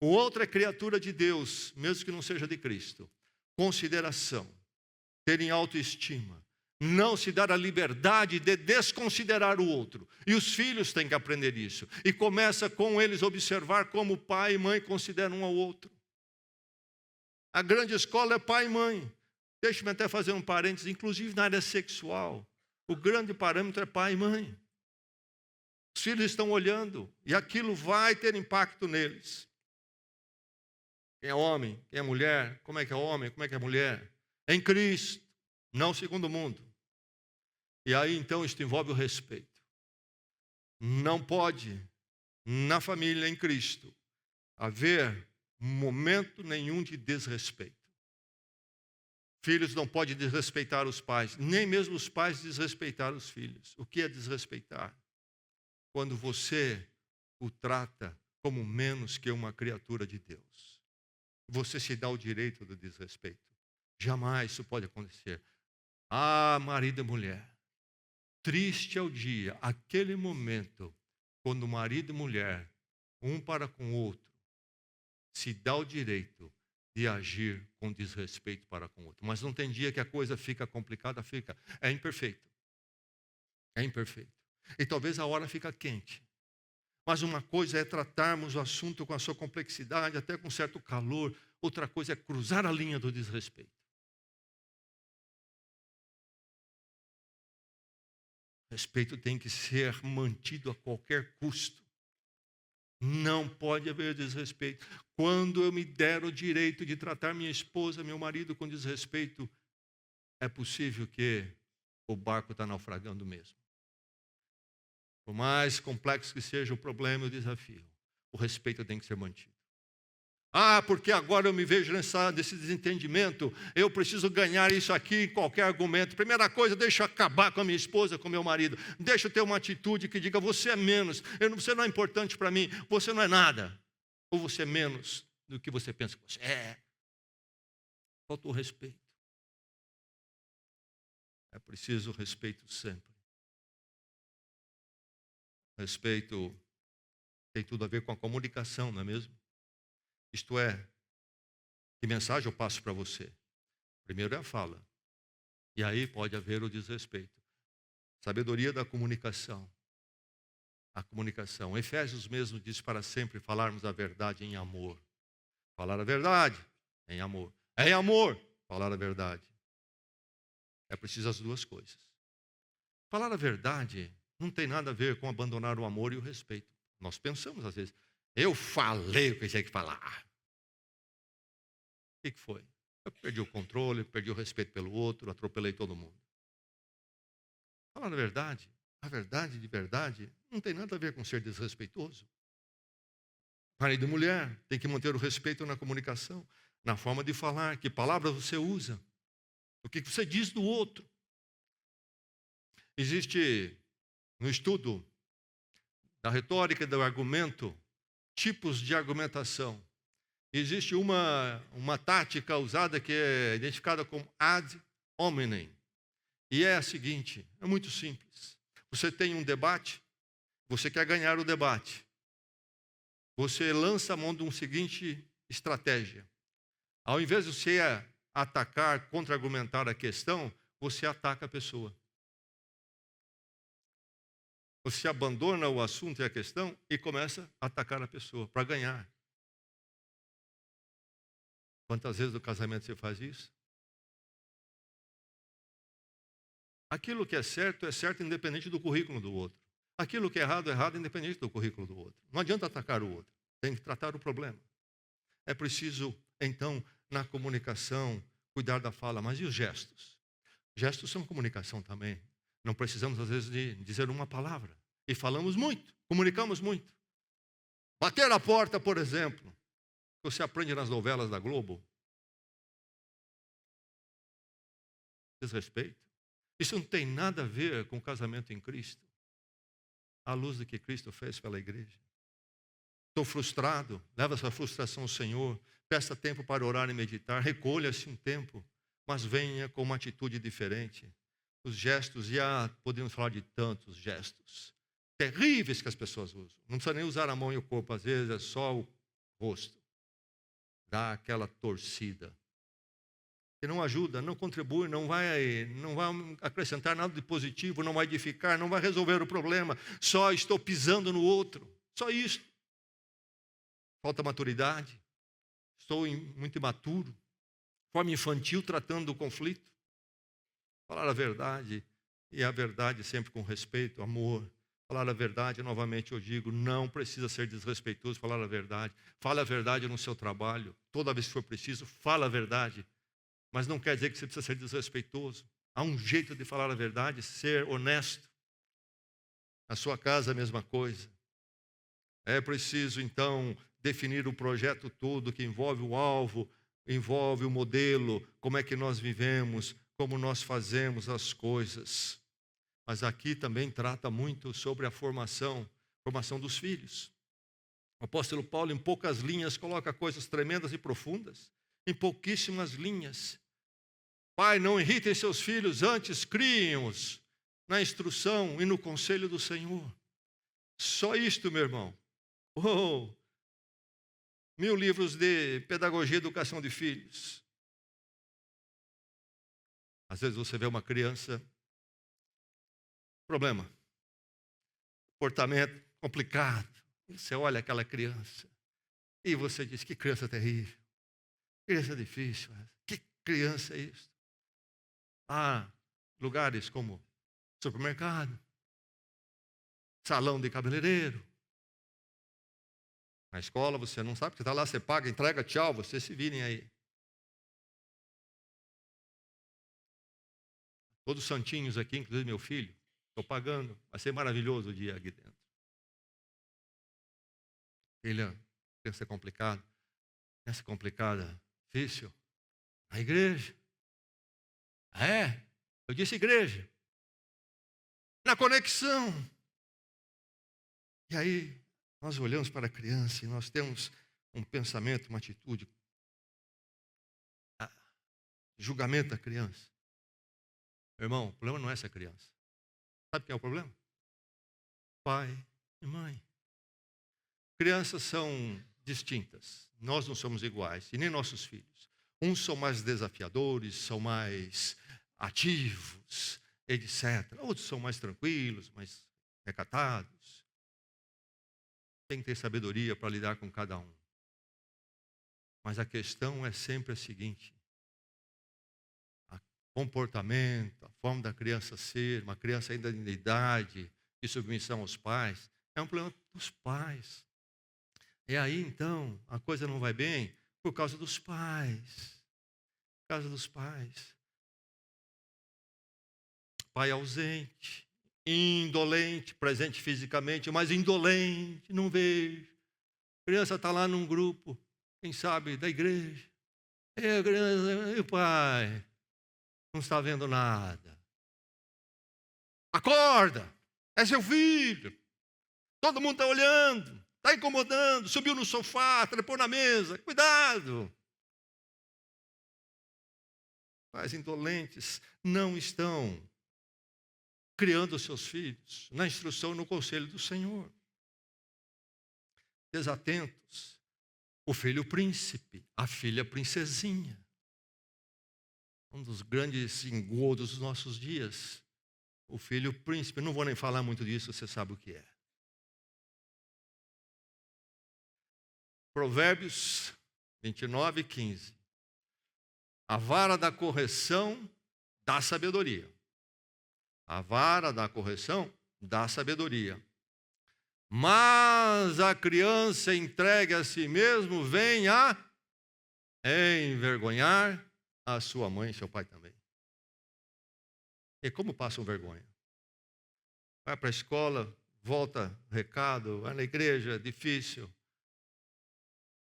[SPEAKER 1] O outro é criatura de Deus, mesmo que não seja de Cristo. Consideração. Terem autoestima. Não se dar a liberdade de desconsiderar o outro. E os filhos têm que aprender isso. E começa com eles observar como pai e mãe consideram um ao outro. A grande escola é pai e mãe. Deixe-me até fazer um parênteses, inclusive na área sexual. O grande parâmetro é pai e mãe. Os filhos estão olhando e aquilo vai ter impacto neles. Quem é homem, quem é mulher, como é que é homem, como é que é mulher. Em Cristo, não segundo o mundo. E aí então isto envolve o respeito. Não pode, na família em Cristo, haver momento nenhum de desrespeito. Filhos não podem desrespeitar os pais, nem mesmo os pais desrespeitar os filhos. O que é desrespeitar? Quando você o trata como menos que uma criatura de Deus. Você se dá o direito do desrespeito. Jamais isso pode acontecer. Ah, marido e mulher, triste é o dia, aquele momento, quando marido e mulher, um para com o outro, se dá o direito de agir com desrespeito para com o outro. Mas não tem dia que a coisa fica complicada, fica. É imperfeito. É imperfeito. E talvez a hora fica quente. Mas uma coisa é tratarmos o assunto com a sua complexidade, até com certo calor. Outra coisa é cruzar a linha do desrespeito. Respeito tem que ser mantido a qualquer custo. Não pode haver desrespeito. Quando eu me der o direito de tratar minha esposa, meu marido com desrespeito, é possível que o barco está naufragando mesmo. Por mais complexo que seja o problema e o desafio, o respeito tem que ser mantido. Porque agora eu me vejo nesse desentendimento, eu preciso ganhar isso aqui em qualquer argumento. Primeira coisa, deixa eu acabar com a minha esposa, com o meu marido. Deixa eu ter uma atitude que diga, você é menos, você não é importante para mim, você não é nada. Ou você é menos do que você pensa que você é. Falta o respeito. É preciso respeito sempre. Respeito tem tudo a ver com a comunicação, não é mesmo? Isto é, que mensagem eu passo para você? Primeiro é a fala. E aí pode haver o desrespeito. Sabedoria da comunicação. A comunicação. Efésios mesmo diz para sempre falarmos a verdade em amor. Falar a verdade em amor. É em amor falar a verdade. É preciso as duas coisas. Falar a verdade não tem nada a ver com abandonar o amor e o respeito. Nós pensamos às vezes, eu falei o que eu tinha que falar. O que foi? Eu perdi o controle, perdi o respeito pelo outro, atropelei todo mundo. Falar a verdade de verdade, não tem nada a ver com ser desrespeitoso. Marido e mulher tem que manter o respeito na comunicação, na forma de falar, que palavras você usa, o que você diz do outro. Existe no estudo da retórica e do argumento, tipos de argumentação. Existe uma tática usada que é identificada como ad hominem. E é a seguinte, é muito simples. Você tem um debate, você quer ganhar o debate. Você lança a mão de uma seguinte estratégia. Ao invés de você atacar, contra-argumentar a questão, você ataca a pessoa. Você abandona o assunto e a questão e começa a atacar a pessoa para ganhar. Quantas vezes no casamento você faz isso? Aquilo que é certo independente do currículo do outro. Aquilo que é errado independente do currículo do outro. Não adianta atacar o outro, tem que tratar o problema. É preciso, então, na comunicação, cuidar da fala. Mas e os gestos? Gestos são comunicação também. Não precisamos, às vezes, de dizer uma palavra. E falamos muito, comunicamos muito. Bater na porta, por exemplo. Você aprende nas novelas da Globo. Desrespeito. Isso não tem nada a ver com o casamento em Cristo. À luz do que Cristo fez pela igreja. Estou frustrado, leva essa frustração ao Senhor. Peça tempo para orar e meditar. Recolha-se um tempo, mas venha com uma atitude diferente. Os gestos, podemos falar de tantos gestos terríveis que as pessoas usam. Não precisa nem usar a mão e o corpo, às vezes é só o rosto. Dá aquela torcida. Que não ajuda, não contribui, não vai acrescentar nada de positivo, não vai edificar, não vai resolver o problema. Só estou pisando no outro. Só isso. Falta maturidade. Estou muito imaturo. Forma infantil tratando do conflito. Falar a verdade, e a verdade sempre com respeito, amor. Falar a verdade, novamente eu digo, não precisa ser desrespeitoso falar a verdade. Fala a verdade no seu trabalho. Toda vez que for preciso, fala a verdade. Mas não quer dizer que você precisa ser desrespeitoso. Há um jeito de falar a verdade, ser honesto. Na sua casa, a mesma coisa. É preciso, então, definir o projeto todo que envolve o alvo, envolve o modelo, como é que nós vivemos, como nós fazemos as coisas. Mas aqui também trata muito sobre a formação dos filhos. O apóstolo Paulo, em poucas linhas, coloca coisas tremendas e profundas. Em pouquíssimas linhas. Pai, não irritem seus filhos, antes criem-os na instrução e no conselho do Senhor. Só isto, meu irmão. 1000 livros de pedagogia e educação de filhos. Às vezes você vê uma criança, problema, comportamento complicado. E você olha aquela criança e você diz, que criança terrível, criança difícil, que criança é isso? Há lugares como supermercado, salão de cabeleireiro. Na escola você não sabe, você está lá, você paga, entrega, tchau, vocês se virem aí. Todos santinhos aqui, inclusive meu filho, estou pagando, vai ser maravilhoso o dia aqui dentro. Filha, criança complicada, difícil, a igreja. Eu disse igreja, na conexão. E aí, nós olhamos para a criança e nós temos um pensamento, uma atitude, julgamento da criança. Meu irmão, o problema não é essa criança. Sabe quem é o problema? Pai e mãe. Crianças são distintas. Nós não somos iguais, e nem nossos filhos. Uns são mais desafiadores, são mais ativos, etc. Outros são mais tranquilos, mais recatados. Tem que ter sabedoria para lidar com cada um. Mas a questão é sempre a seguinte: o comportamento, a forma da criança ser, uma criança ainda de idade, de submissão aos pais, é um problema dos pais. E aí, então, a coisa não vai bem por causa dos pais. Por causa dos pais. Pai ausente, indolente, presente fisicamente, mas indolente, não vejo. A criança está lá num grupo, quem sabe, da igreja. E a criança, e o pai não está vendo nada. Acorda, é seu filho. Todo mundo está olhando. Está incomodando, subiu no sofá, trepou na mesa. Cuidado. Pais indolentes não estão criando seus filhos na instrução e no conselho do Senhor. Desatentos. O filho príncipe, a filha princesinha. Um dos grandes engodos dos nossos dias. O filho príncipe. Não vou nem falar muito disso, você sabe o que é. Provérbios 29, 15. A vara da correção dá sabedoria. A vara da correção dá sabedoria. Mas a criança entregue a si mesmo vem a envergonhar a sua mãe e seu pai também. E como passam vergonha? Vai para a escola, volta recado, vai na igreja, difícil.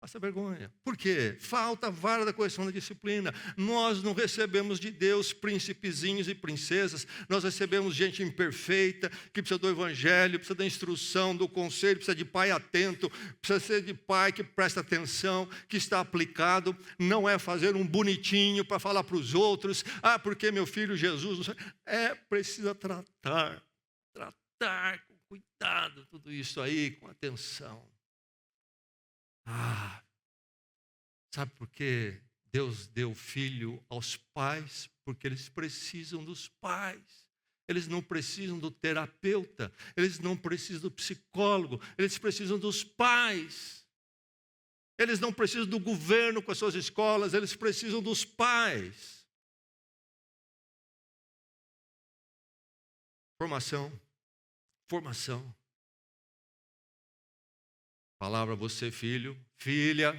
[SPEAKER 1] Passa vergonha. Por quê? Falta a vara da correção da disciplina. Nós não recebemos de Deus príncipezinhos e princesas. Nós recebemos gente imperfeita, que precisa do evangelho, precisa da instrução, do conselho, precisa de pai atento, precisa ser de pai que presta atenção, que está aplicado. Não é fazer um bonitinho para falar para os outros. Porque meu filho Jesus... precisa tratar com cuidado, tudo isso aí, com atenção. Sabe por que Deus deu filho aos pais? Porque eles precisam dos pais. Eles não precisam do terapeuta, eles não precisam do psicólogo, eles precisam dos pais. Eles não precisam do governo com as suas escolas, eles precisam dos pais. Formação. Palavra, você filho, filha,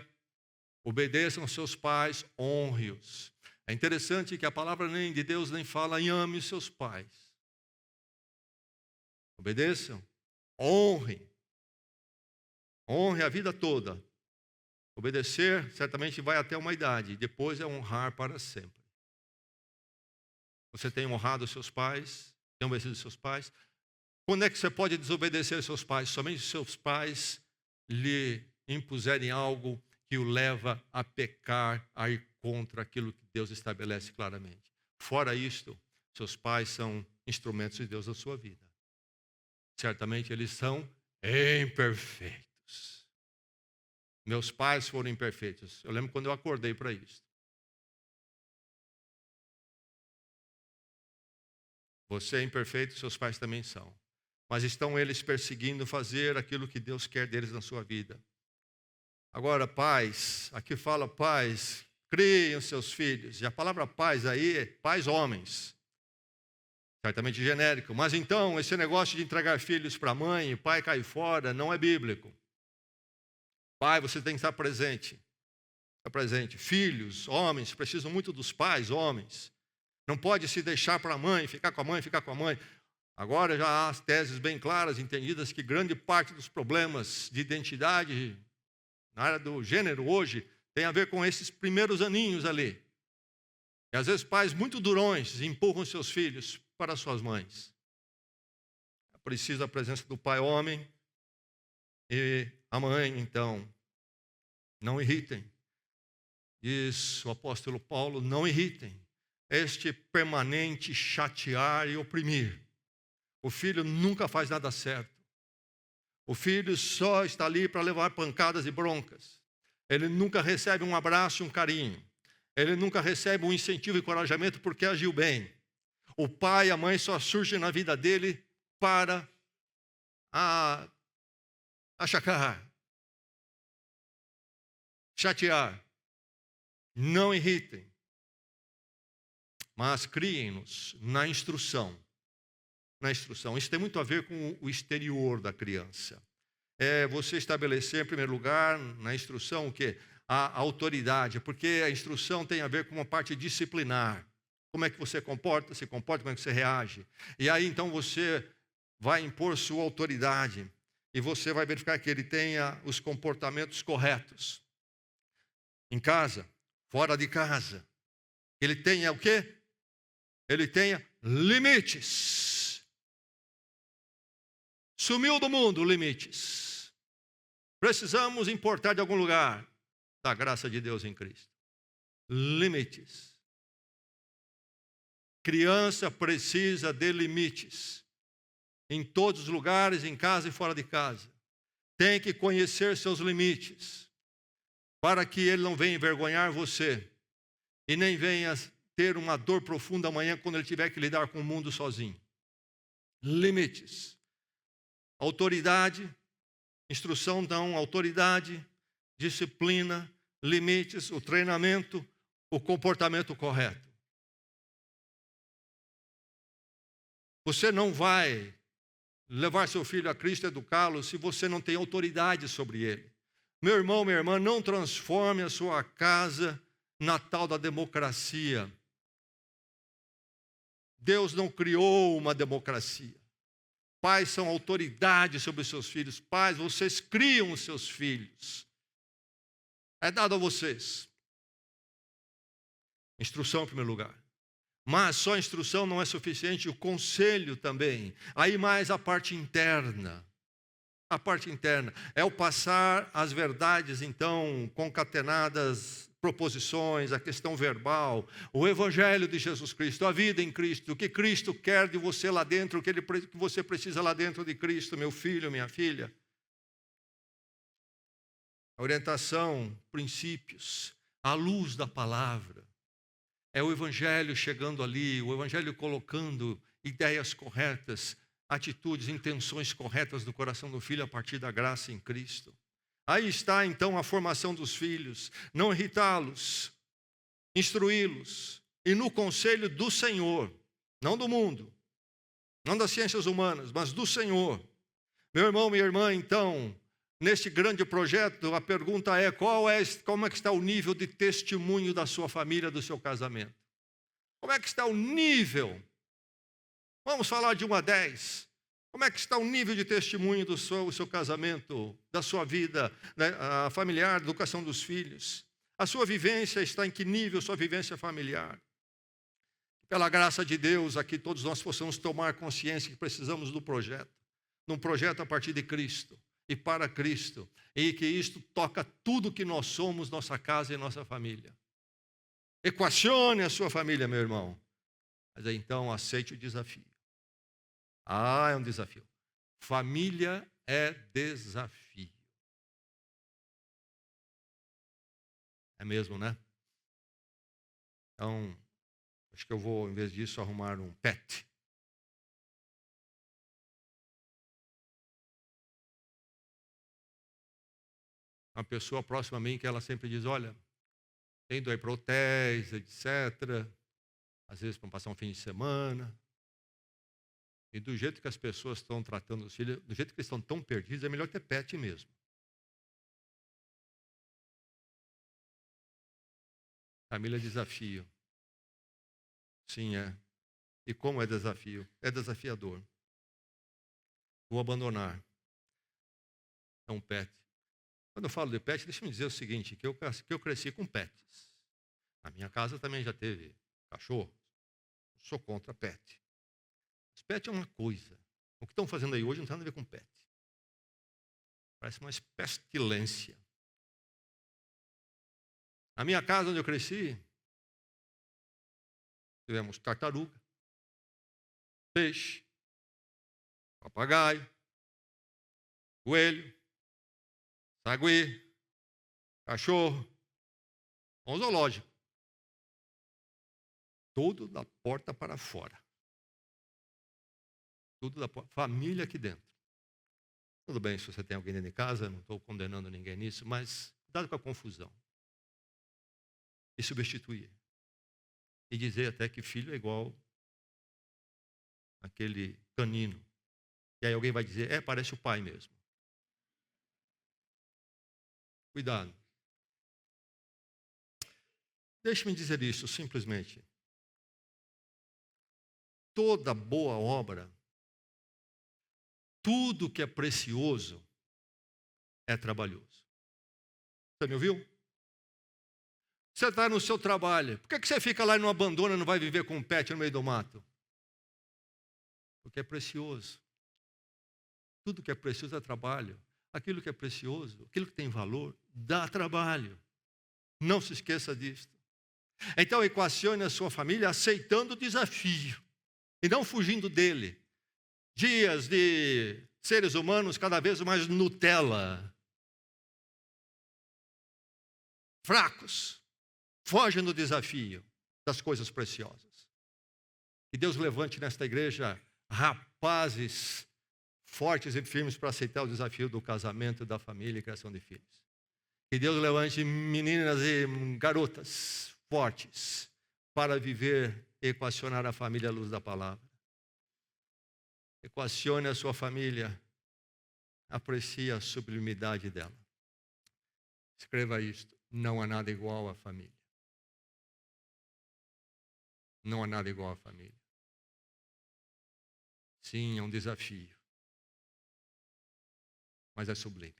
[SPEAKER 1] obedeçam aos seus pais, honre-os. É interessante que a palavra nem de Deus nem fala em ame os seus pais. Obedeçam, honrem a vida toda. Obedecer certamente vai até uma idade, depois é honrar para sempre. Você tem honrado os seus pais, tem obedecido os seus pais. Quando é que você pode desobedecer aos seus pais? Somente os seus pais lhe impuserem algo que o leva a pecar, a ir contra aquilo que Deus estabelece claramente. Fora isto, seus pais são instrumentos de Deus na sua vida. Certamente eles são imperfeitos. Meus pais foram imperfeitos. Eu lembro quando eu acordei para isso. Você é imperfeito, seus pais também são. Mas estão eles perseguindo fazer aquilo que Deus quer deles na sua vida. Agora, pais, aqui fala pais, criem os seus filhos. E a palavra pais aí é pais homens. Certamente genérico. Mas então, esse negócio de entregar filhos para a mãe, pai cai fora, não é bíblico. Pai, você tem que estar presente. Está presente. Filhos, homens, precisam muito dos pais, homens. Não pode se deixar para a mãe, ficar com a mãe, ficar com a mãe. Agora já há as teses bem claras, entendidas, que grande parte dos problemas de identidade na área do gênero hoje tem a ver com esses primeiros aninhos ali. E às vezes pais muito durões empurram seus filhos para suas mães. É preciso a presença do pai homem e a mãe, então. Não irritem. Diz o apóstolo Paulo, não irritem. Este permanente chatear e oprimir. O filho nunca faz nada certo. O filho só está ali para levar pancadas e broncas. Ele nunca recebe um abraço e um carinho. Ele nunca recebe um incentivo e encorajamento porque agiu bem. O pai e a mãe só surgem na vida dele para achacar, chatear. Não irritem, mas criem-nos na instrução. Na instrução. Isso tem muito a ver com o exterior da criança. É você estabelecer, em primeiro lugar, na instrução, o quê? A autoridade, porque a instrução tem a ver com uma parte disciplinar. Como é que você se comporta, como é que você reage. E aí, então, você vai impor sua autoridade e você vai verificar que ele tenha os comportamentos corretos. Em casa, fora de casa. Ele tenha o quê? Ele tenha limites. Sumiu do mundo limites. Precisamos importar de algum lugar da graça de Deus em Cristo. Limites. Criança precisa de limites. Em todos os lugares, em casa e fora de casa. Tem que conhecer seus limites. Para que ele não venha envergonhar você. E nem venha ter uma dor profunda amanhã quando ele tiver que lidar com o mundo sozinho. Limites. Autoridade, instrução não, autoridade, disciplina, limites, o treinamento, o comportamento correto. Você não vai levar seu filho a Cristo e educá-lo se você não tem autoridade sobre ele. Meu irmão, minha irmã, não transforme a sua casa na tal da democracia. Deus não criou uma democracia. Pais são autoridade sobre os seus filhos. Pais, vocês criam os seus filhos. É dado a vocês. Instrução em primeiro lugar. Mas só a instrução não é suficiente, o conselho também. Aí mais a parte interna. A parte interna é o passar as verdades, então, concatenadas, proposições, a questão verbal, o evangelho de Jesus Cristo, a vida em Cristo, o que Cristo quer de você lá dentro, o que você precisa lá dentro de Cristo, meu filho, minha filha. A orientação, princípios, à luz da palavra. É o evangelho chegando ali, o evangelho colocando ideias corretas, atitudes, intenções corretas do coração do filho a partir da graça em Cristo. Aí está então a formação dos filhos, não irritá-los, instruí-los, e no conselho do Senhor, não do mundo, não das ciências humanas, mas do Senhor. Meu irmão, minha irmã, então, neste grande projeto, a pergunta é, como é que está o nível de testemunho da sua família, do seu casamento? Como é que está o nível? Vamos falar de 1 a 10. Como é que está o nível de testemunho do seu casamento, da sua vida, né, familiar, da educação dos filhos? A sua vivência está em que nível, sua vivência familiar? Pela graça de Deus, aqui todos nós possamos tomar consciência que precisamos do projeto. Num projeto a partir de Cristo e para Cristo. E que isto toca tudo que nós somos, nossa casa e nossa família. Equacione a sua família, meu irmão. Mas aí, então aceite o desafio. É um desafio. Família é desafio. É mesmo, né? Então, acho que eu vou, em vez disso, arrumar um pet. Uma pessoa próxima a mim que ela sempre diz, olha, tem ido aí para hotéis, etc. Às vezes para passar um fim de semana. E do jeito que as pessoas estão tratando os filhos, do jeito que eles estão tão perdidos, é melhor ter pet mesmo. Família é desafio. Sim, é. E como é desafio? É desafiador. Vou abandonar. É um pet. Quando eu falo de pet, deixa eu me dizer o seguinte, que eu cresci com pets. Na minha casa também já teve cachorro. Sou contra pet. Mas pet é uma coisa. O que estão fazendo aí hoje não tem nada a ver com pet. Parece uma pestilência. Na minha casa, onde eu cresci, tivemos tartaruga, peixe, papagaio, coelho, sagui, cachorro, um zoológico. Tudo da porta para fora. Tudo da porta. Família aqui dentro. Tudo bem se você tem alguém dentro de casa, não estou condenando ninguém nisso, mas cuidado com a confusão. E substituir. E dizer até que filho é igual aquele canino. E aí alguém vai dizer, parece o pai mesmo. Cuidado. Deixe-me dizer isso simplesmente. Toda boa obra, tudo que é precioso, é trabalhoso. Você me ouviu? Você está no seu trabalho. Por que você fica lá e não abandona, não vai viver com um pet no meio do mato? Porque é precioso. Tudo que é precioso é trabalho. Aquilo que é precioso, aquilo que tem valor, dá trabalho. Não se esqueça disso. Então, equacione a sua família aceitando o desafio e não fugindo dele. Dias de seres humanos cada vez mais Nutella. Fracos. Fogem do desafio das coisas preciosas. Que Deus levante nesta igreja rapazes fortes e firmes para aceitar o desafio do casamento, da família e criação de filhos. Que Deus levante meninas e garotas fortes para viver e equacionar a família à luz da palavra. Equacione a sua família, aprecie a sublimidade dela. Escreva isto, não há nada igual à família. Não há nada igual à família. Sim, é um desafio, mas é sublime.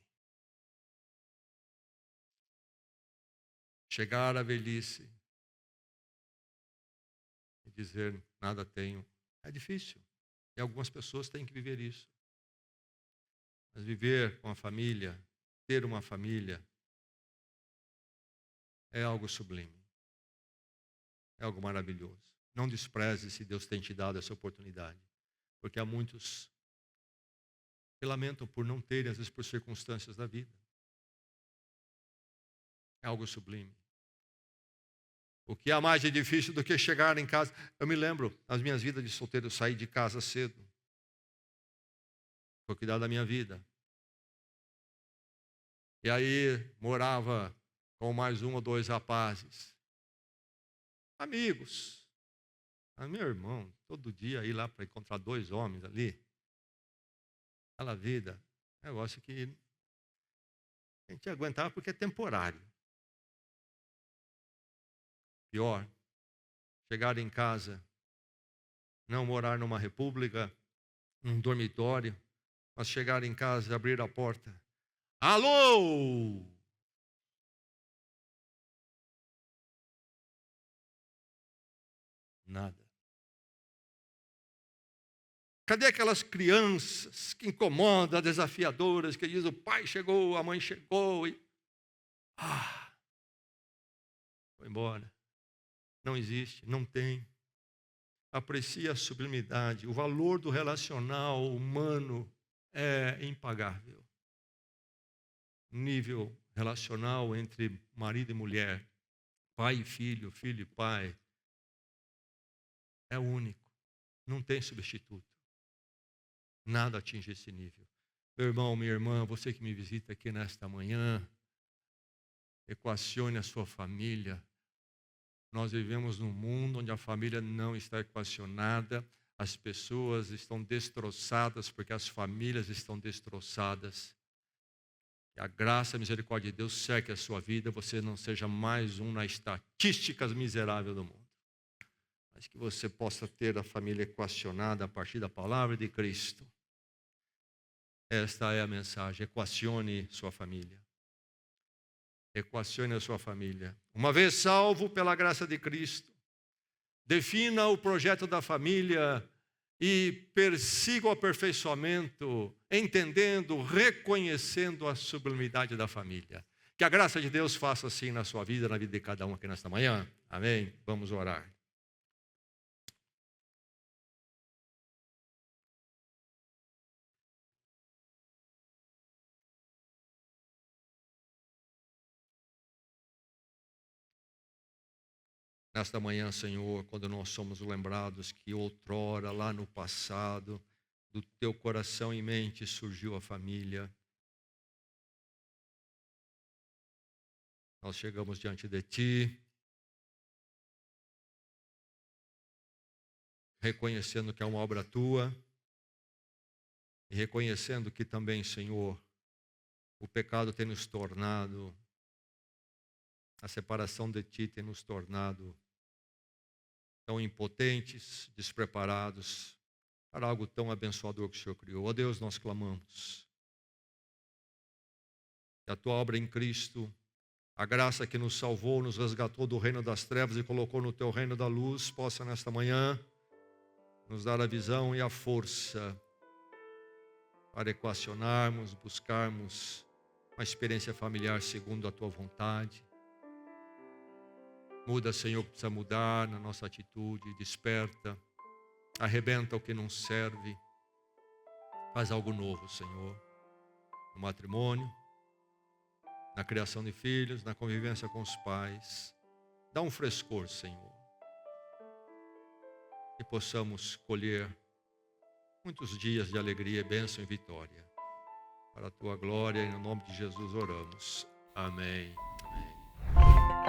[SPEAKER 1] Chegar à velhice e dizer nada tenho, é difícil. E algumas pessoas têm que viver isso. Mas viver com a família, ter uma família, é algo sublime. É algo maravilhoso. Não despreze se Deus tem te dado essa oportunidade. Porque há muitos que lamentam por não terem, às vezes por circunstâncias da vida. É algo sublime. O que há mais de difícil do que chegar em casa? Eu me lembro, nas minhas vidas de solteiro, eu saí de casa cedo. Foi cuidar da minha vida. E aí morava com mais um ou dois rapazes. Amigos. Meu irmão, todo dia ir lá para encontrar dois homens ali. Aquela vida, negócio que a gente aguentava porque é temporário. Pior, chegar em casa, não morar numa república, num dormitório, mas chegar em casa e abrir a porta. Alô! Nada. Cadê aquelas crianças que incomodam, desafiadoras, que dizem o pai chegou, a mãe chegou e... foi embora. Não existe, não tem. Aprecie a sublimidade. O valor do relacional humano é impagável. Nível relacional entre marido e mulher pai e filho, filho e pai, é único, não tem substituto. Nada atinge esse nível. Meu irmão, minha irmã, você que me visita aqui nesta manhã, equacione a sua família. Nós vivemos num mundo onde a família não está equacionada, as pessoas estão destroçadas porque as famílias estão destroçadas. Que a graça e a misericórdia de Deus cerque a sua vida, você não seja mais um nas estatísticas miseráveis do mundo. Mas que você possa ter a família equacionada a partir da palavra de Cristo. Esta é a mensagem, equacione sua família. Equacione a sua família. Uma vez salvo pela graça de Cristo, defina o projeto da família e persiga o aperfeiçoamento, entendendo, reconhecendo a sublimidade da família. Que a graça de Deus faça assim na sua vida, na vida de cada um aqui nesta manhã. Amém? Vamos orar. Nesta manhã, Senhor, quando nós somos lembrados que outrora, lá no passado, do teu coração e mente surgiu a família, nós chegamos diante de Ti, reconhecendo que é uma obra Tua e reconhecendo que também, Senhor, o pecado tem nos tornado, a separação de Ti tem nos tornado tão impotentes, despreparados para algo tão abençoador que o Senhor criou. Ó Deus, nós clamamos que a Tua obra em Cristo, a graça que nos salvou, nos resgatou do reino das trevas e colocou no Teu reino da luz, possa nesta manhã nos dar a visão e a força para equacionarmos, buscarmos uma experiência familiar segundo a Tua vontade. Muda, Senhor, o que precisa mudar na nossa atitude, desperta, arrebenta o que não serve, faz algo novo, Senhor, no matrimônio, na criação de filhos, na convivência com os pais. Dá um frescor, Senhor, que possamos colher muitos dias de alegria, bênção e vitória. Para a Tua glória e no nome de Jesus oramos. Amém. Amém.